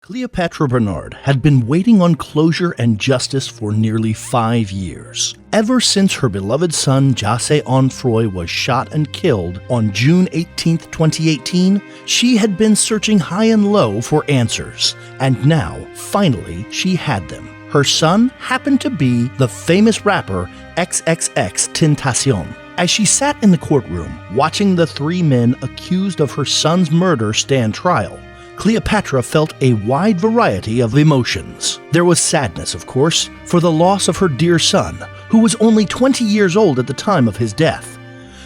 Cleopatra Bernard had been waiting on closure and justice for nearly 5 years. Ever since her beloved son Jacques Onfroy was shot and killed on June 18, 2018, she had been searching high and low for answers. And now, finally, she had them. Her son happened to be the famous rapper XXXTentacion. As she sat in the courtroom, watching the 3 men accused of her son's murder stand trial, Cleopatra felt a wide variety of emotions. There was sadness, of course, for the loss of her dear son, who was only 20 years old at the time of his death.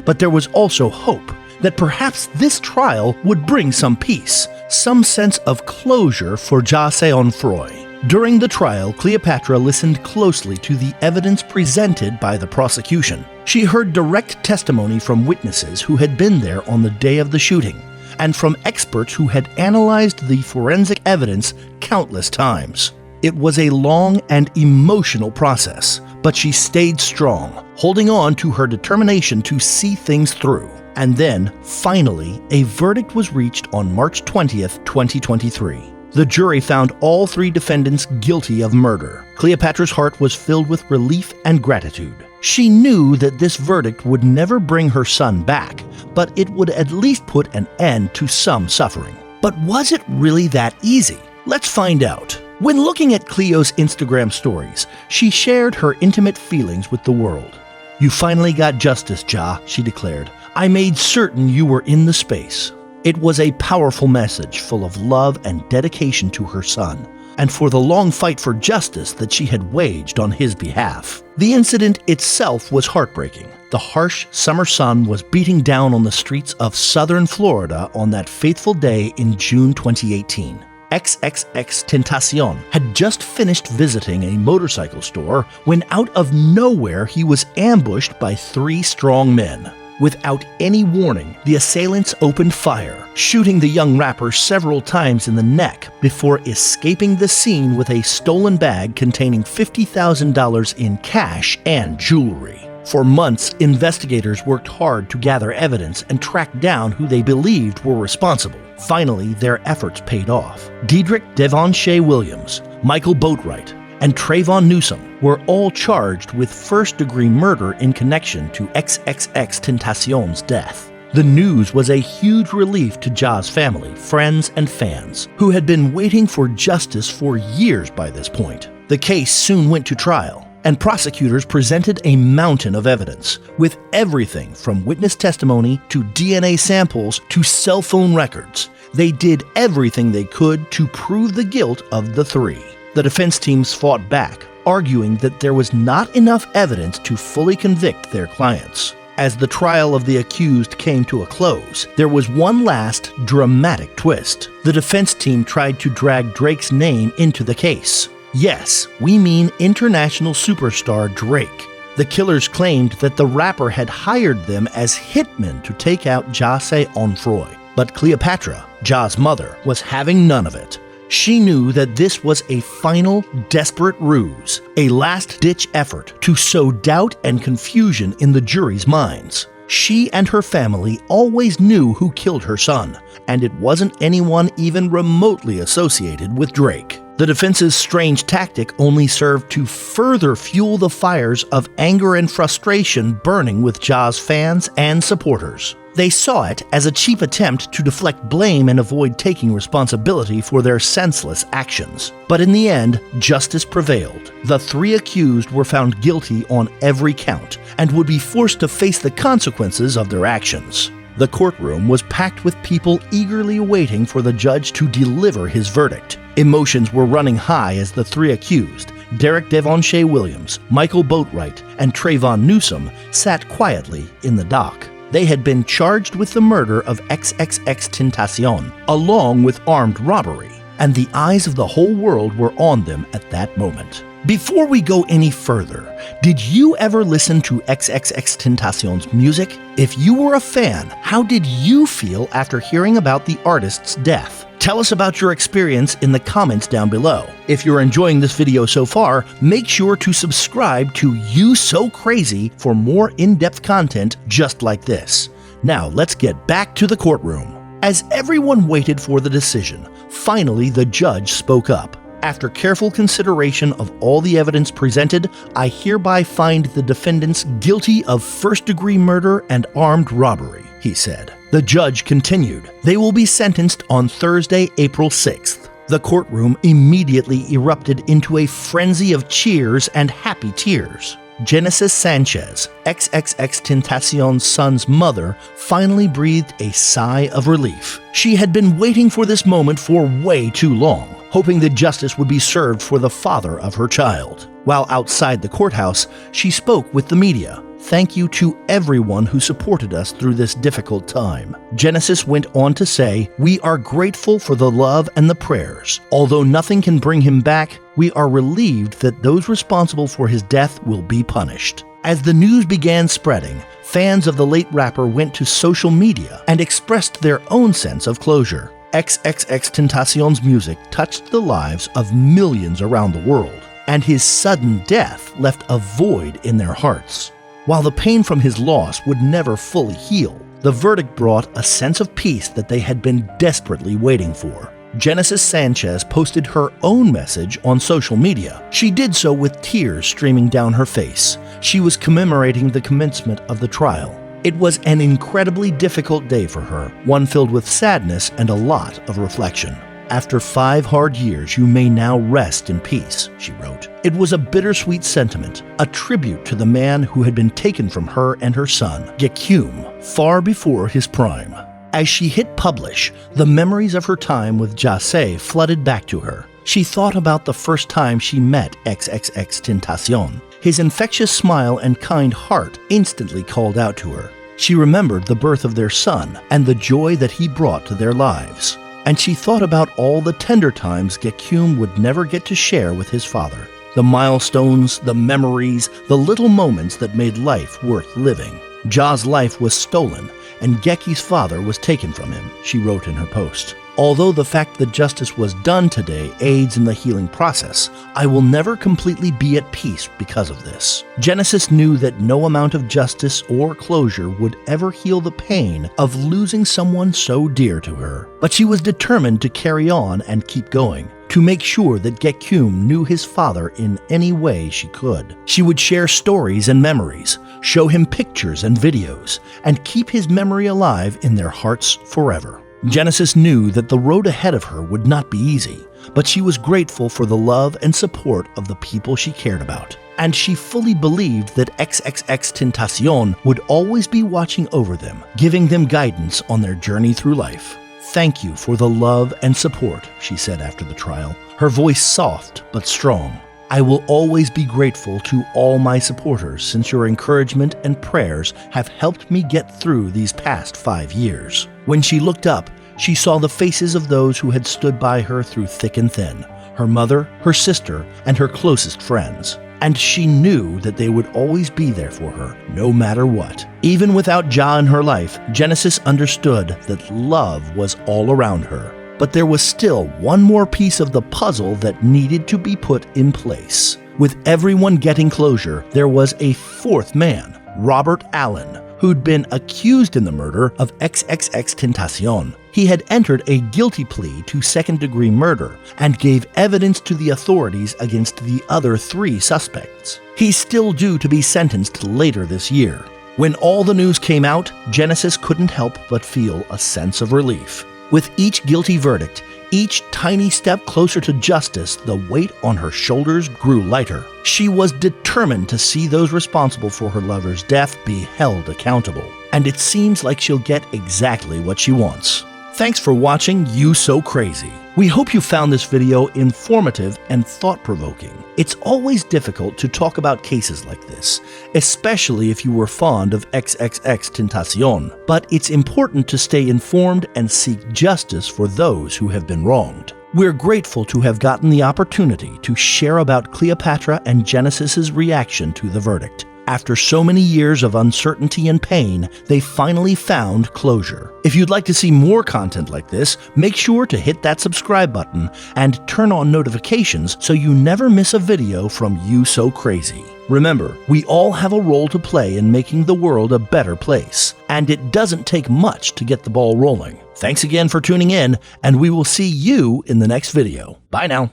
But there was also hope that perhaps this trial would bring some peace, some sense of closure for Jacques Onfroy. During the trial, Cleopatra listened closely to the evidence presented by the prosecution. She heard direct testimony from witnesses who had been there on the day of the shooting, and from experts who had analyzed the forensic evidence countless times. It was a long and emotional process, but she stayed strong, holding on to her determination to see things through. And then, finally, a verdict was reached on March 20th, 2023. The jury found all 3 defendants guilty of murder. Cleopatra's heart was filled with relief and gratitude. She knew that this verdict would never bring her son back, but it would at least put an end to some suffering. But was it really that easy? Let's find out. When looking at Cleo's Instagram stories, she shared her intimate feelings with the world. "You finally got justice, Ja," she declared. "I made certain you were in the space." It was a powerful message full of love and dedication to her son, and for the long fight for justice that she had waged on his behalf. The incident itself was heartbreaking. The harsh summer sun was beating down on the streets of southern Florida on that fateful day in June 2018. XXXTentacion had just finished visiting a motorcycle store when out of nowhere he was ambushed by 3 strong men. Without any warning, the assailants opened fire, shooting the young rapper several times in the neck before escaping the scene with a stolen bag containing $50,000 in cash and jewelry. For months, investigators worked hard to gather evidence and track down who they believed were responsible. Finally, their efforts paid off. Diedrich Devonshea Williams, Michael Boatwright, and Trayvon Newsom were all charged with first-degree murder in connection to XXXTentacion's death. The news was a huge relief to Ja's family, friends, and fans, who had been waiting for justice for years by this point. The case soon went to trial, and prosecutors presented a mountain of evidence, with everything from witness testimony to DNA samples to cell phone records. They did everything they could to prove the guilt of the 3. The defense teams fought back, arguing that there was not enough evidence to fully convict their clients. As the trial of the accused came to a close, there was one last dramatic twist. The defense team tried to drag Drake's name into the case. Yes, we mean international superstar Drake. The killers claimed that the rapper had hired them as hitmen to take out Jacques Onfroy. But Cleopatra, Ja's mother, was having none of it. She knew that this was a final, desperate ruse, a last-ditch effort to sow doubt and confusion in the jury's minds. She and her family always knew who killed her son, and it wasn't anyone even remotely associated with Drake. The defense's strange tactic only served to further fuel the fires of anger and frustration burning with Ja's fans and supporters. They saw it as a cheap attempt to deflect blame and avoid taking responsibility for their senseless actions. But in the end, justice prevailed. The 3 accused were found guilty on every count and would be forced to face the consequences of their actions. The courtroom was packed with people eagerly waiting for the judge to deliver his verdict. Emotions were running high as the 3 accused, Diedrich Devonshea Williams, Michael Boatwright, and Trayvon Newsom, sat quietly in the dock. They had been charged with the murder of XXXTentacion, along with armed robbery, and the eyes of the whole world were on them at that moment. Before we go any further, did you ever listen to XXXTentacion's music? If you were a fan, how did you feel after hearing about the artist's death? Tell us about your experience in the comments down below. If you're enjoying this video so far, make sure to subscribe to You So Crazy for more in-depth content just like this. Now let's get back to the courtroom. As everyone waited for the decision, Finally, the judge spoke up. After careful consideration of all the evidence presented, I hereby find the defendants guilty of first-degree murder and armed robbery, he said. The judge continued. They will be sentenced on Thursday, April 6th. The courtroom immediately erupted into a frenzy of cheers and happy tears. Genesis Sanchez, XXXTentacion's son's mother, finally breathed a sigh of relief. She had been waiting for this moment for way too long, hoping that justice would be served for the father of her child. While outside the courthouse, she spoke with the media. Thank you to everyone who supported us through this difficult time. Genesis went on to say, we are grateful for the love and the prayers. Although nothing can bring him back, we are relieved that those responsible for his death will be punished. As the news began spreading, fans of the late rapper went to social media and expressed their own sense of closure. XXXTentacion's music touched the lives of millions around the world, and his sudden death left a void in their hearts. While the pain from his loss would never fully heal, the verdict brought a sense of peace that they had been desperately waiting for. Genesis Sanchez posted her own message on social media. She did so with tears streaming down her face. She was commemorating the commencement of the trial. It was an incredibly difficult day for her, one filled with sadness and a lot of reflection. After 5 hard years, you may now rest in peace, she wrote. It was a bittersweet sentiment, a tribute to the man who had been taken from her and her son, XXXTentacion, far before his prime. As she hit publish, the memories of her time with Jase flooded back to her. She thought about the first time she met XXXTentacion. His infectious smile and kind heart instantly called out to her. She remembered the birth of their son and the joy that he brought to their lives. And she thought about all the tender times XXXTentacion would never get to share with his father. The milestones, the memories, the little moments that made life worth living. Ja's life was stolen, and XXXTentacion's father was taken from him, she wrote in her post. Although the fact that justice was done today aids in the healing process, I will never completely be at peace because of this. Genesis knew that no amount of justice or closure would ever heal the pain of losing someone so dear to her. But she was determined to carry on and keep going, to make sure that XXXTentacion knew his father in any way she could. She would share stories and memories, show him pictures and videos, and keep his memory alive in their hearts forever. Genesis knew that the road ahead of her would not be easy, but she was grateful for the love and support of the people she cared about. And she fully believed that XXXTentacion would always be watching over them, giving them guidance on their journey through life. Thank you for the love and support, she said after the trial, her voice soft but strong. I will always be grateful to all my supporters since your encouragement and prayers have helped me get through these past 5 years. When she looked up, she saw the faces of those who had stood by her through thick and thin, her mother, her sister, and her closest friends. And she knew that they would always be there for her, no matter what. Even without Ja in her life, Genesis understood that love was all around her. But there was still one more piece of the puzzle that needed to be put in place. With everyone getting closure, there was a fourth man, Robert Allen, who'd been accused in the murder of XXXTentacion. He had entered a guilty plea to second-degree murder and gave evidence to the authorities against the other 3 suspects. He's still due to be sentenced later this year. When all the news came out, Genesis couldn't help but feel a sense of relief. With each guilty verdict, each tiny step closer to justice, the weight on her shoulders grew lighter. She was determined to see those responsible for her lover's death be held accountable. And it seems like she'll get exactly what she wants. Thanks for watching You So Crazy. We hope you found this video informative and thought-provoking. It's always difficult to talk about cases like this, especially if you were fond of XXXTentacion, but it's important to stay informed and seek justice for those who have been wronged. We're grateful to have gotten the opportunity to share about Cleopatra and Genesis's reaction to the verdict. After so many years of uncertainty and pain, they finally found closure. If you'd like to see more content like this, make sure to hit that subscribe button and turn on notifications so you never miss a video from You So Crazy. Remember, we all have a role to play in making the world a better place, and it doesn't take much to get the ball rolling. Thanks again for tuning in, and we will see you in the next video. Bye now.